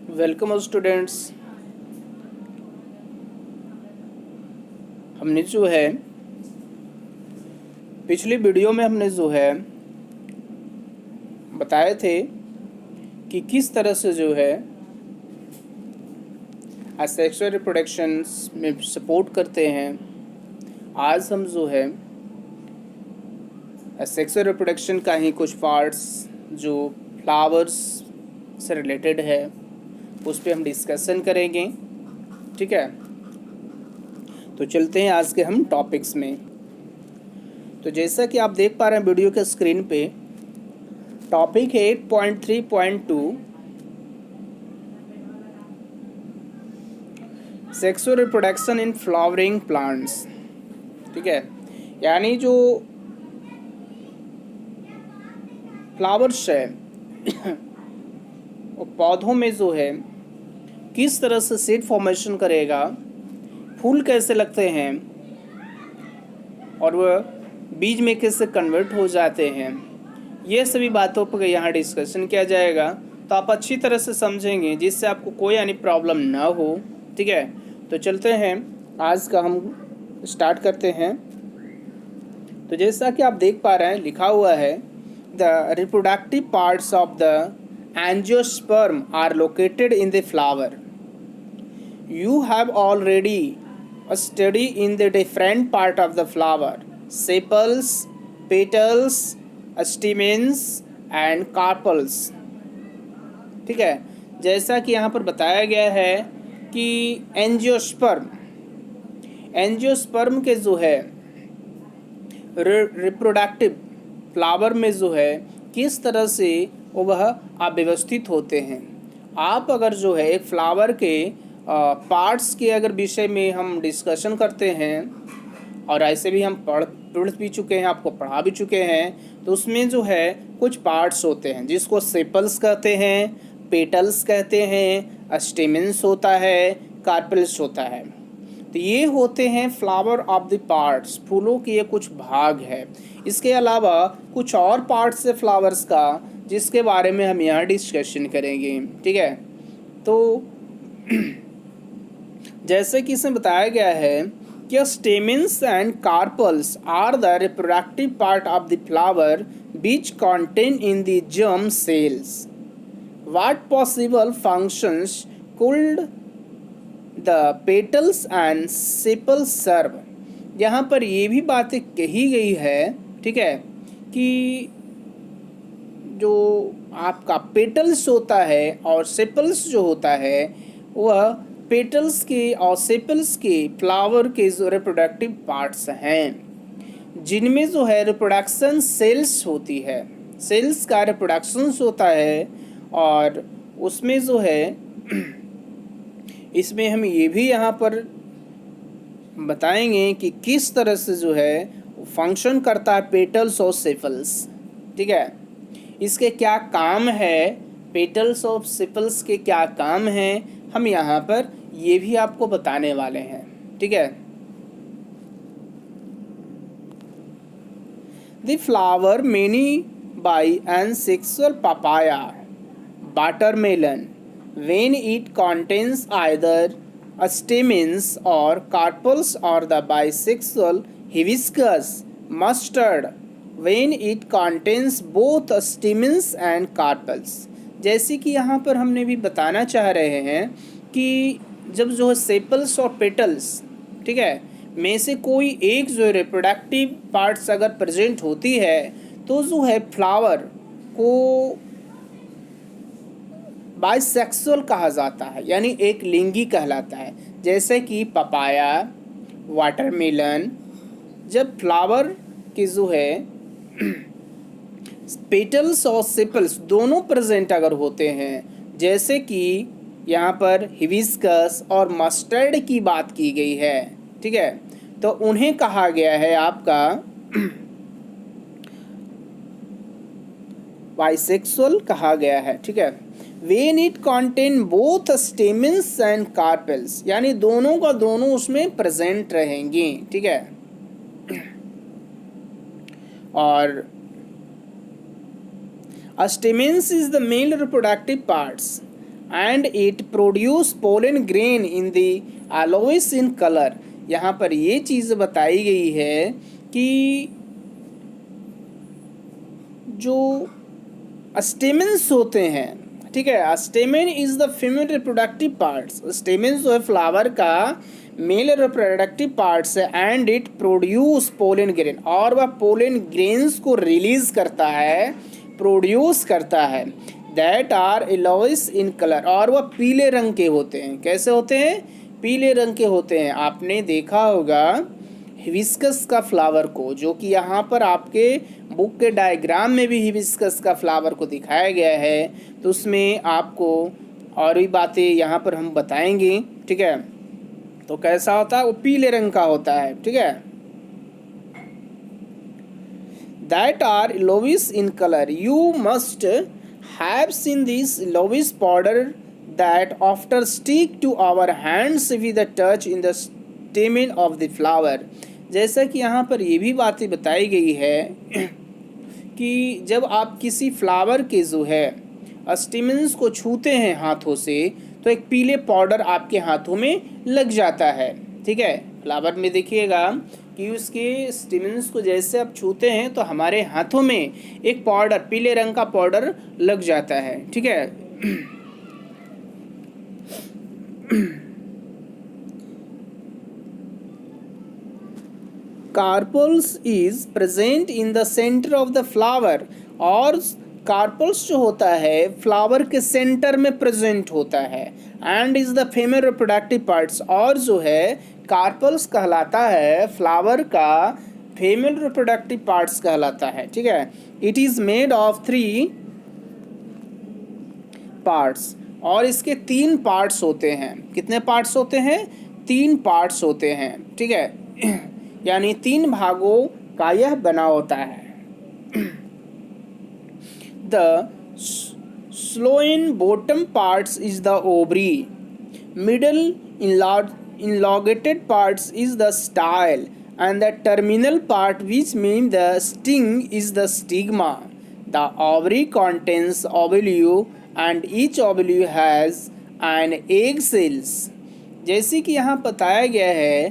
Welcome students. हमने जो है पिछली वीडियो में हमने जो है बताए थे कि किस तरह से जो है सेक्सुअल रिप्रोडक्शन में सपोर्ट करते हैं। आज हम जो है सेक्सुअल रिप्रोडक्शन का ही कुछ पार्ट्स जो फ्लावर्स से रिलेटेड है उस पर हम डिस्कशन करेंगे। ठीक है, तो चलते हैं आज के हम टॉपिक्स में। तो जैसा कि आप देख पा रहे हैं वीडियो के स्क्रीन पे, टॉपिक है 8.3.2 sexual reproduction in flowering plants. ठीक है, यानी जो फ्लावर्स है वो पौधों में जो है किस तरह से सीड फॉर्मेशन करेगा, फूल कैसे लगते हैं और वह बीज में कैसे कन्वर्ट हो जाते हैं, ये सभी बातों पर यहाँ डिस्कशन किया जाएगा। तो आप अच्छी तरह से समझेंगे जिससे आपको कोई यानी प्रॉब्लम ना हो। ठीक है, तो चलते हैं आज का हम स्टार्ट करते हैं। तो जैसा कि आप देख पा रहे हैं लिखा हुआ है the reproductive parts of the angiosperm are located in the flower. You have already a study in the different part of the flower, sepals, petals, stamens and carpels। ठीक है, जैसा कि यहाँ पर बताया गया है कि एंजियोस्पर्म के जो है रिप्रोडक्टिव फ्लावर में जो है किस तरह से वह अव्यवस्थित होते हैं। आप अगर जो है एक फ्लावर के पार्ट्स के अगर विषय में हम डिस्कशन करते हैं और ऐसे भी हम पढ़ भी चुके हैं, आपको पढ़ा भी चुके हैं, तो उसमें जो है कुछ पार्ट्स होते हैं जिसको सेपल्स कहते हैं, पेटल्स कहते हैं, स्टेमेंस होता है, कार्पेल्स होता है। तो ये होते हैं फ्लावर ऑफ द पार्ट्स, फूलों के ये कुछ भाग है। इसके अलावा कुछ और पार्ट्स है फ्लावर्स का जिसके बारे में हम यहाँ डिस्कशन करेंगे। ठीक है, तो जैसे कि इसमें बताया गया है कि stamens and carpels are the reproductive part of the flower which contain in the germ cells. What possible functions could the petals and sepals serve? यहाँ पर ये भी बातें कही गई है, ठीक है, कि जो आपका पेटल्स होता है और सेपल्स जो होता है वह पेटल्स के और सेपल्स के फ्लावर के जो रिप्रोडक्टिव पार्ट्स हैं जिनमें जो है रिप्रोडक्शन सेल्स होती है, सेल्स का रिप्रोडक्शन होता है। और उसमें जो है इसमें हम ये भी यहाँ पर बताएंगे कि किस तरह से जो है फंक्शन करता है पेटल्स और सेपल्स। ठीक है, इसके क्या काम है, पेटल्स और सेपल्स के क्या काम हैं, हम यहाँ पर ये भी आपको बताने वाले हैं। ठीक है, the flower many by and sexual papaya watermelon when it contains either stamens or carpels or the bisexual hibiscus mustard when it contains both stamens and carpels। जैसे कि यहाँ पर हमने भी बताना चाह रहे हैं कि जब जो है सेपल्स और पेटल्स, ठीक है, में से कोई एक जो रिप्रोडक्टिव पार्ट्स अगर प्रेजेंट होती है तो जो है फ्लावर को बाइसेक्सुअल कहा जाता है, यानी एक लिंगी कहलाता है। जैसे कि पपाया, वाटरमेलन, जब फ्लावर के जो है पेटल्स और सेपल्स दोनों प्रेजेंट अगर होते हैं, जैसे कि यहाँ पर हिबिस्कस और मस्टर्ड की बात की गई है, ठीक है, तो उन्हें कहा गया है आपका बाइसेक्सुअल कहा गया है। ठीक है, when it contain both stamens and carpels, यानी दोनों का दोनों उसमें प्रेजेंट रहेंगे। ठीक है, और stamens is the male reproductive parts and it produce pollen grain in the alloys in color। यहाँ पर ये चीज़ बताई गई है कि जो स्टेमेंस होते हैं, ठीक है, stamen is the female reproductive parts. Stamen जो है फ्लावर का मेल रिप्रोडक्टिव पार्ट्स है, and it produce pollen grain, और वह पोलन ग्रेन्स को रिलीज करता है, प्रोड्यूस करता है, that are yellowish in colour, और वह पीले रंग के होते हैं। कैसे होते हैं? पीले रंग के होते हैं। आपने देखा होगा हिबिस्कस का फ्लावर को, जो कि यहाँ पर आपके बुक के डायग्राम में भी हिबिस्कस का फ्लावर को दिखाया गया है, तो उसमें आपको और भी बातें यहाँ पर हम बताएंगे, ठीक है। तो कैसा होता है? वो पीले रंग का होता है, ठीक है। That are yellowish in colour, you must have seen this yellowish powder that after stick to our hands with a touch in the stamen of the flower. जैसा कि यहाँ पर ये भी बातें बताई गई है कि जब आप किसी फ्लावर के जो है स्टेमन्स को छूते हैं हाथों से, तो एक पीले पाउडर आपके हाथों में लग जाता है, ठीक है। फ्लावर में देखिएगा कि उसके स्टेमन्स को जैसे आप छूते हैं तो हमारे हाथों में एक पाउडर, पीले रंग का पाउडर लग जाता है, ठीक है। Carpels is present in the centre of the flower, और कार्पल्स जो होता है फ्लावर के सेंटर में प्रेजेंट होता है, and is the female reproductive parts, और जो है कार्पल्स कहलाता है फ्लावर का फीमेल रिप्रोडक्टिव पार्ट्स कहलाता है, ठीक है। It is made of 3 parts, और इसके 3 पार्ट्स होते हैं। कितने पार्ट्स होते हैं? 3 पार्ट्स होते हैं, ठीक है। यानी 3 भागों का यह बना होता है। The swollen bottom parts is the ovary, middle elongated parts is the style, and the terminal part, which means the sting, is the stigma. The ovary contains ovule, and each ovule has an egg cells। जैसे कि यहाँ बताया गया है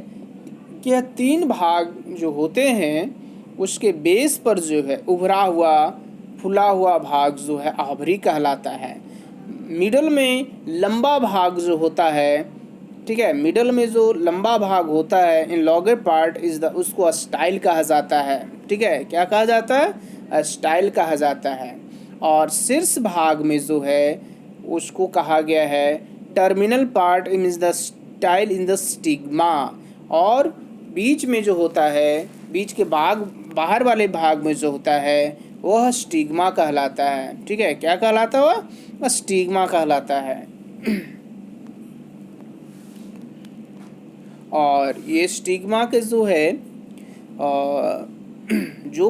कि यह 3 भाग जो होते हैं उसके बेस पर जो है उभरा हुआ फुला हुआ भाग जो है ओवरी कहलाता है। मिडल में लंबा भाग जो होता है, ठीक है, मिडल में जो लंबा भाग होता है इन लॉन्गर पार्ट इज द, उसको स्टाइल कहा जाता है, ठीक है। क्या कहा जाता है? स्टाइल कहा जाता है। और शीर्ष भाग में जो है उसको कहा गया है terminal part is the style in the stigma, और बीच में जो होता है, बीच के भाग बाहर वाले भाग में जो होता है वह स्टिग्मा कहलाता है, ठीक है। क्या कहलाता है? वह स्टिग्मा कहलाता है। और ये स्टिग्मा के जो है जो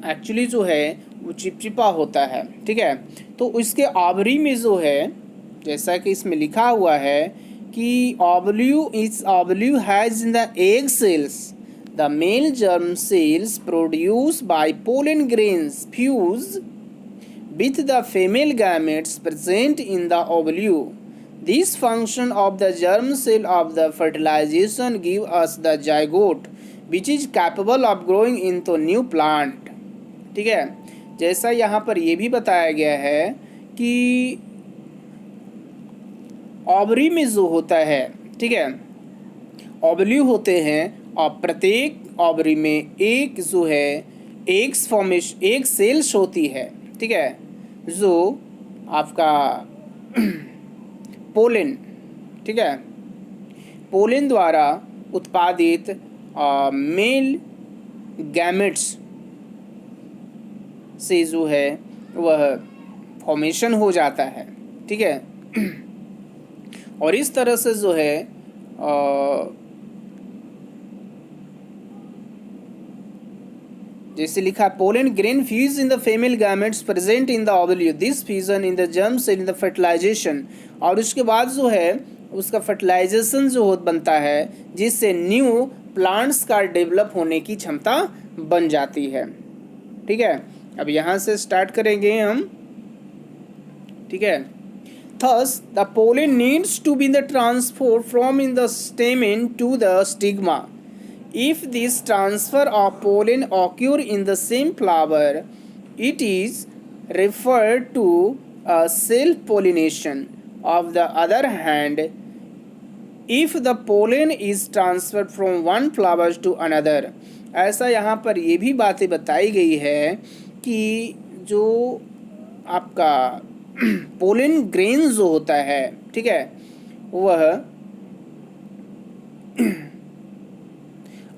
एक्चुअली जो है वो चिपचिपा होता है, ठीक है। तो इसके ओवरी में जो है, जैसा कि इसमें लिखा हुआ है कि ovule has in the egg cells the male germ cells produce by pollen grains fuse with the female gametes present in the ovule. This function of the germ cell of the fertilization give us the zygote, which is capable of growing into new plant, ठीक है। जैसा यहाँ पर ये भी बताया गया है कि ओवरी में जो होता है, ठीक है, ओवल्यू होते हैं और प्रत्येक ओवरी में एक जो है एग्स फॉर्मेशन, एक सेल्स होती है, ठीक है, जो आपका पोलन, ठीक है, पोलन द्वारा उत्पादित मेल गैमेट्स से जो है वह फॉर्मेशन हो जाता है, ठीक है। और इस तरह से जो है जैसे लिखा pollen grain fuse in the female gametes present in the ovule, this fusion in the germ cell in the fertilization, और उसके बाद जो है उसका फर्टिलाइजेशन जो बनता है जिससे न्यू प्लांट्स का डेवलप होने की क्षमता बन जाती है, ठीक है। अब यहाँ से स्टार्ट करेंगे हम, ठीक है। Thus, the pollen needs to be the transferred from in the stamen to the stigma. If this transfer of pollen occur in the same flower, it is referred to as self-pollination. On the other hand, if the pollen is transferred from one flower to another, ऐसा यहाँ पर ये भी बातें बताई गई है कि जो आपका पोलन ग्रेन जो होता है, ठीक है, वह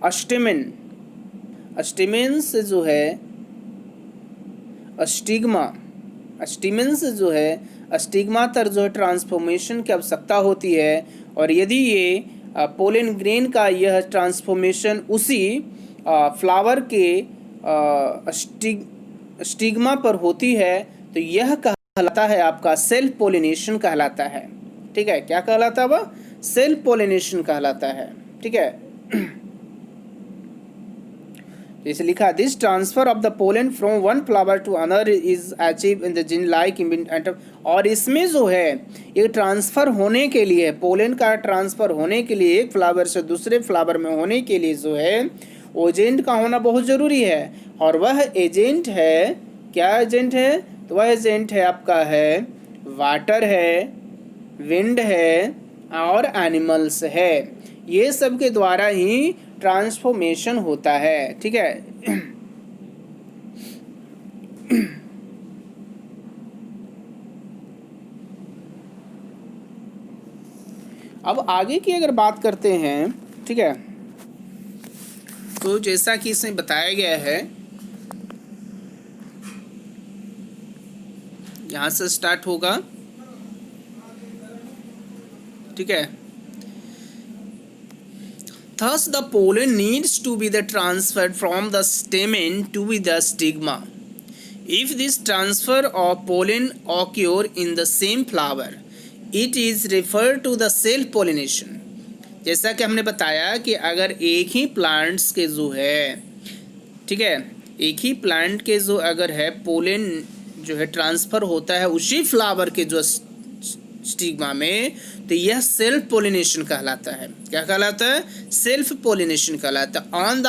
अस्टिमेन से जो है अस्टिमेन से जो है अस्टिग्मा तक जो है ट्रांसफॉर्मेशन की आवश्यकता होती है। और यदि ये पोलन ग्रेन का यह ट्रांसफॉर्मेशन उसी फ्लावर के स्टिग्मा पर होती है तो यह कहलाता है आपका सेल्फ पोलिनेशन कहलाता है। ठीक है, क्या कहलाता है वह? सेल्फ पोलिनेशन कहलाता है। ठीक है, जैसे लिखा, this transfer of the pollen from one flower to another is achieve in the gin like event. और इसमें जो है ये ट्रांसफ़र होने के लिए, पोलन का ट्रांसफ़र होने के लिए एक फ्लावर से दूसरे फ्लावर में होने के लिए जो है एजेंट का होना बहुत ज़रूरी है। और वह एजेंट है, क्या एजेंट है? तो वह एजेंट है आपका है वाटर है, विंड है और एनिमल्स है। ये सब के द्वारा ही ट्रांसफॉर्मेशन होता है। ठीक है, अब आगे की अगर बात करते हैं, ठीक है, तो जैसा कि इसमें बताया गया है, यहाँ से स्टार्ट होगा। ठीक है, thus the pollen needs to be the transferred from the stamen to the stigma. If this transfer of pollen occur in the same flower, it is referred to the self pollination. जैसा कि हमने बताया कि अगर एक ही plants के जो है, ठीक है, एक ही प्लांट के जो अगर है पोलन जो है ट्रांसफ़र होता है उसी फ्लावर के जो स्टिग्मा में, तो यह सेल्फ पोलिनेशन कहलाता है। क्या कहलाता है? सेल्फ पोलिनेशन कहलाता है। On the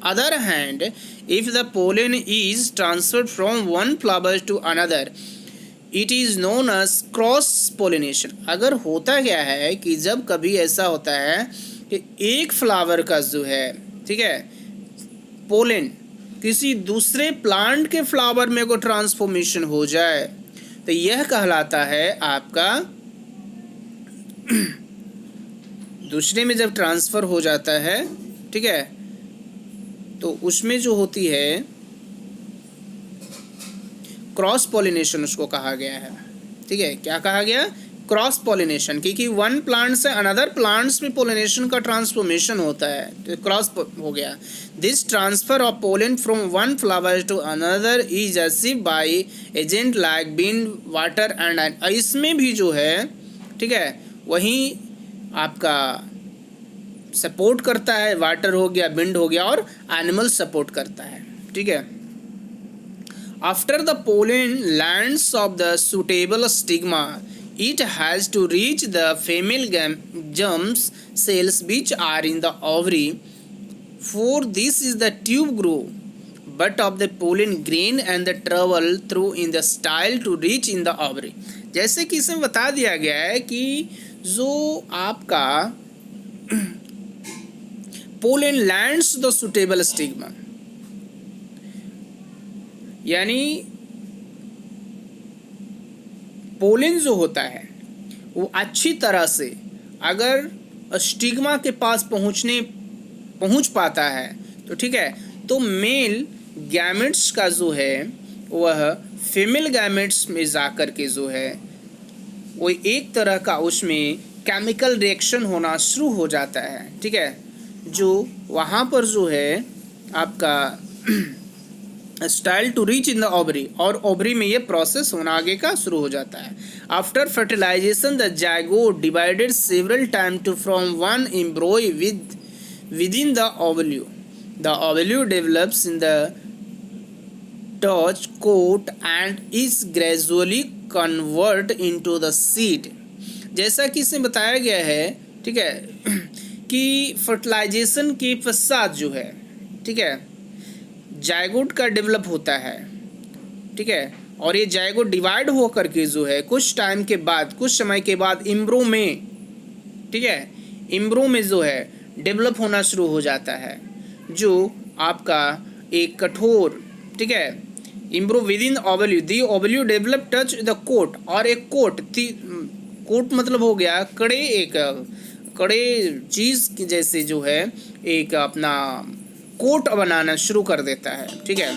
other hand, if the pollen is transferred from one flower to another, it is known as cross pollination. अगर होता क्या है कि जब कभी ऐसा होता है कि एक फ्लावर का जो है, ठीक है, पोलन किसी दूसरे प्लांट के फ्लावर में को ट्रांसफॉर्मेशन हो जाए, तो यह कहलाता है आपका दूसरे में जब ट्रांसफ़र हो जाता है, ठीक है, तो उसमें जो होती है क्रॉस पॉलिनेशन उसको कहा गया है। ठीक है, क्या कहा गया? क्रॉस पॉलिनेशन, क्योंकि वन प्लांट से अनदर प्लांट्स में पॉलिनेशन का ट्रांसफॉर्मेशन होता है, तो क्रॉस हो गया। This transfer of pollen from one flower to another is achieve by agent like wind, water and. इसमें भी जो है, ठीक है, वही आपका सपोर्ट करता है, वाटर हो गया, विंड हो गया और एनिमल सपोर्ट करता है। ठीक है, after the pollen lands of the suitable stigma, it has to reach the female germ cells which are in the ovary. For this is the tube grow but of the pollen grain and the travel through in the style to reach in the ovary. जैसे कि इसमें बता दिया गया है कि जो आपका pollen lands the suitable stigma, यानी पोलन जो होता है वो अच्छी तरह से अगर स्टिग्मा के पास पहुंच पाता है, तो ठीक है, तो मेल गैमेट्स का जो है वह फीमेल गैमेट्स में जाकर के जो है वो एक तरह का उसमें केमिकल रिएक्शन होना शुरू हो जाता है। ठीक है, जो वहाँ पर जो है आपका style to reach in the ovary, और ओवरी में ये प्रोसेस होना आगे का शुरू हो जाता है। After fertilization the zygote divided several time to from one embryo within the ovule. The ovule develops in the tough coat and is gradually convert into the seed. जैसा कि इसमें बताया गया है, ठीक है, कि फर्टिलाइजेशन के पश्चात जो है, ठीक है, जायगोट का डेवलप होता है, ठीक है, और ये जायगोट डिवाइड हो करके जो है कुछ टाइम के बाद, कुछ समय के बाद इम्ब्रो में, ठीक है, इम्ब्रो में जो है डेवलप होना शुरू हो जाता है, जो आपका एक कठोर, ठीक है, embryo within ovule, the ovule develop tough the coat, और एक कोट, कोट मतलब हो गया कड़े, एक कड़े चीज़ जैसे जो है एक अपना कोट बनाना शुरू कर देता है, ठीक है,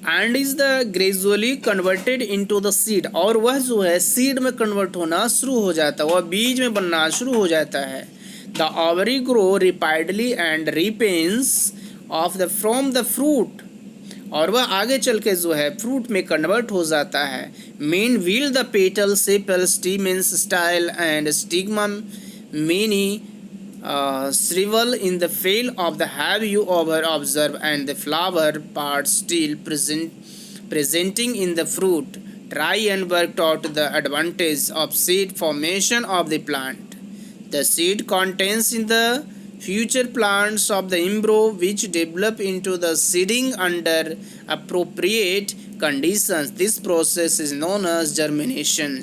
and is the gradually converted into the seed, और वह जो है सीड में कन्वर्ट होना शुरू हो जाता है, वह बीज में बनना शुरू हो जाता है। The ovary grow rapidly and ripens of the from the fruit, और वह आगे चल के जो है फ्रूट में कन्वर्ट हो जाता है। Meanwhile the petal sepal stamens style and stigma many shrivel in the fail of the have you over observe, and the flower part still presenting in the fruit. Try and work out the advantage of seed formation of the plant. The seed contains in the future plants of the embryo which develop into the seeding under appropriate conditions. This process is known as germination.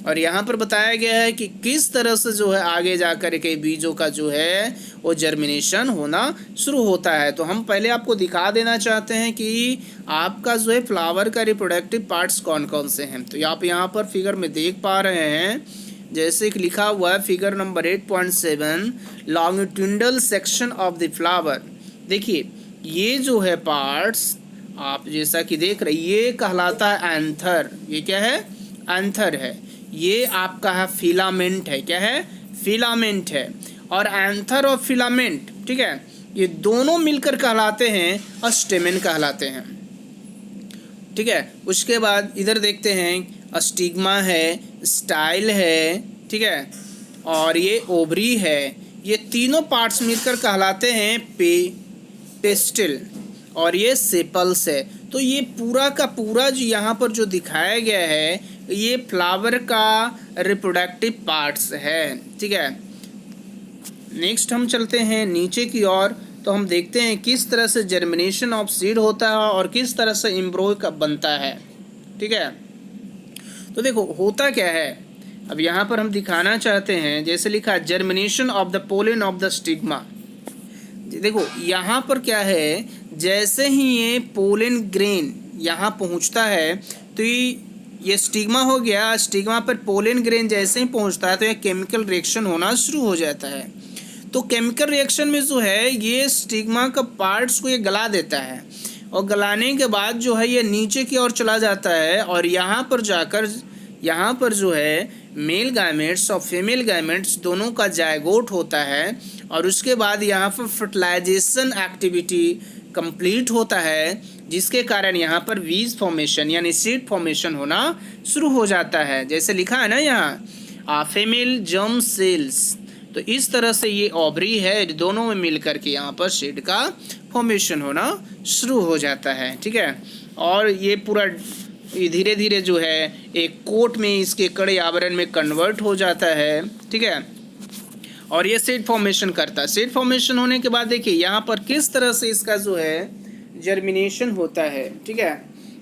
और यहाँ पर बताया गया है कि किस तरह से जो है आगे जा कर के बीजों का जो है वो जर्मिनेशन होना शुरू होता है। तो हम पहले आपको दिखा देना चाहते हैं कि आपका जो है फ्लावर का रिप्रोडक्टिव पार्ट्स कौन कौन से हैं। तो आप यहाँ पर फिगर में देख पा रहे हैं, जैसे कि लिखा हुआ है figure number 8.7, longitudinal section of the flower. देखिए ये जो है पार्ट्स आप जैसा कि देख रहे, ये कहलाता है एंथर। ये क्या है? एंथर है। ये आपका है फिलामेंट है। क्या है? फिलामेंट है। और एंथर और फिलामेंट, ठीक है, ये दोनों मिलकर कहलाते हैं स्टेमेन कहलाते हैं, ठीक है। उसके बाद इधर देखते हैं स्टिग्मा है, स्टाइल है, ठीक है, और ये ओवरी है। ये तीनों पार्ट्स मिलकर कहलाते हैं पेस्टिल, और ये सेपल्स है। तो ये पूरा का पूरा जो यहाँ पर जो दिखाया गया है ये फ्लावर का रिप्रोडक्टिव पार्ट्स है, ठीक है। नेक्स्ट हम चलते हैं नीचे की ओर, तो हम देखते हैं किस तरह से जर्मिनेशन ऑफ सीड होता है और किस तरह से एम्ब्रॉय का बनता है, ठीक है। तो देखो होता क्या है, अब यहाँ पर हम दिखाना चाहते हैं, जैसे लिखा है germination of the pollen of the stigma. देखो यहाँ पर क्या है, जैसे ही ये पोलन ग्रेन यहाँ पहुँचता है तो ये स्टिग्मा हो गया, स्टिग्मा पर पोलन ग्रेन जैसे ही पहुँचता है तो ये केमिकल रिएक्शन होना शुरू हो जाता है। तो केमिकल रिएक्शन में जो है ये स्टिग्मा का पार्ट्स को ये गला देता है, और गलाने के बाद जो है ये नीचे की ओर चला जाता है, और यहाँ पर जाकर यहाँ पर जो है मेल गाइमेट्स और फीमेल गाइमेट्स दोनों का जायगोट होता है, और उसके बाद यहाँ पर फर्टिलाइजेशन एक्टिविटी कंप्लीट होता है, जिसके कारण यहाँ पर बीज फॉर्मेशन यानी सीड फॉर्मेशन होना शुरू हो जाता है। जैसे लिखा है ना यहाँ फीमेल जर्म सेल्स। तो इस तरह से ये ओवरी है, दोनों में मिल करके यहाँ पर सीड का फॉर्मेशन होना शुरू हो जाता है, ठीक है। और ये पूरा धीरे धीरे जो है एक कोट में इसके कड़े आवरण में कन्वर्ट हो जाता है, ठीक है, और ये सीड फॉर्मेशन करता है। सीड फॉर्मेशन होने के बाद देखिए यहाँ पर किस तरह से इसका जो है जर्मिनेशन होता है, ठीक है।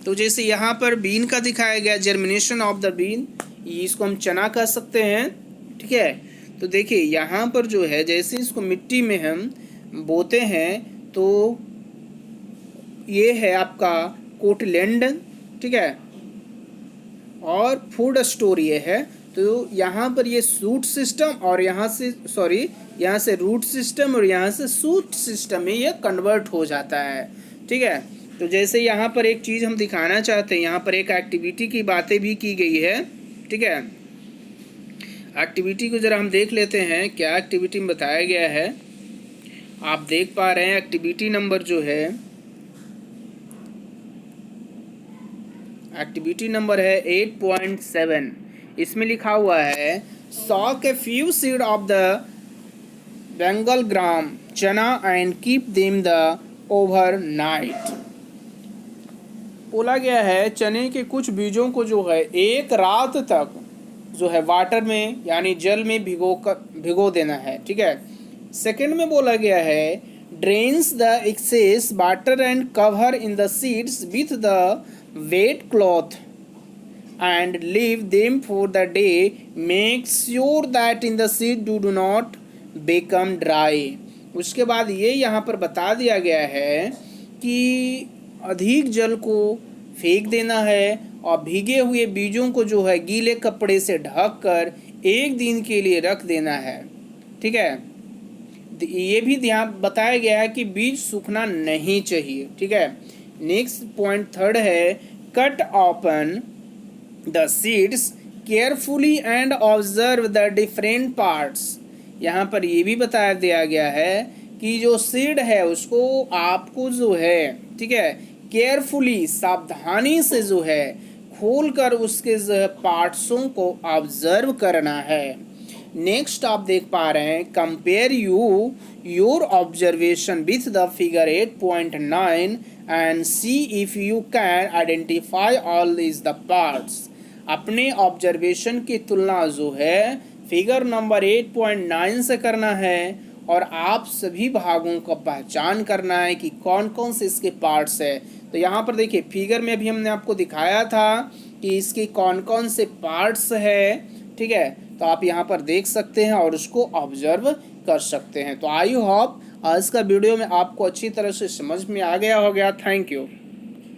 तो जैसे यहाँ पर बीन का दिखाया गया जर्मिनेशन ऑफ द बीन, इसको हम चना कह सकते हैं, ठीक है। तो देखिए यहाँ पर जो है जैसे इसको मिट्टी में हम बोते हैं तो ये है आपका कोटलैंड, ठीक है, और फूड स्टोर ये है। तो यहाँ पर ये सूट सिस्टम और यहाँ से रूट सिस्टम और यहाँ से सूट सिस्टम में ये कन्वर्ट हो जाता है, ठीक है। तो जैसे यहाँ पर एक चीज़ हम दिखाना चाहते हैं, यहाँ पर एक एक्टिविटी की बातें भी की गई है, ठीक है। एक्टिविटी को ज़रा हम देख लेते हैं, क्या एक्टिविटी में बताया गया है। आप देख पा रहे हैं एक्टिविटी नंबर जो है, एक्टिविटी नंबर है 8.7। इसमें लिखा हुआ है soak a few seed of the Bengal gram chana and keep them the overnight. बोला गया है चने के कुछ बीजों को जो है एक रात तक जो है वाटर में यानी जल में भिगो देना है, ठीक है। सेकंड में बोला गया है drains the excess water and cover in the seeds with the wet cloth and leave them for the day, make sure that in the seed do not become dry. उसके बाद ये यहाँ पर बता दिया गया है कि अधिक जल को फेंक देना है और भीगे हुए बीजों को जो है गीले कपड़े से ढक कर एक दिन के लिए रख देना है, ठीक है। ये भी ध्यान बताया गया है कि बीज सूखना नहीं चाहिए, ठीक है। नेक्स्ट पॉइंट थर्ड है cut open the seeds carefully and observe the different parts. यहाँ पर ये भी बताया दिया गया है कि जो सीड है उसको आपको जो है, ठीक है, केयरफुली सावधानी से जो है खोल कर उसके पार्ट्सों को ऑब्जर्व करना है। नेक्स्ट आप देख पा रहे हैं compare your observation with the figure 8.9 and see if you can identify all is the parts. अपने ऑब्जर्वेशन की तुलना जो है फिगर नंबर 8.9 से करना है और आप सभी भागों का पहचान करना है कि कौन कौन से इसके पार्ट्स है। तो यहाँ पर देखिए फिगर में भी हमने आपको दिखाया था कि इसके कौन कौन से पार्ट्स है, ठीक है। तो आप यहाँ पर देख सकते हैं और उसको ऑब्जर्व कर सकते हैं। तो आई होप आज का वीडियो में आपको अच्छी तरह से समझ में आ गया हो गया। Thank you.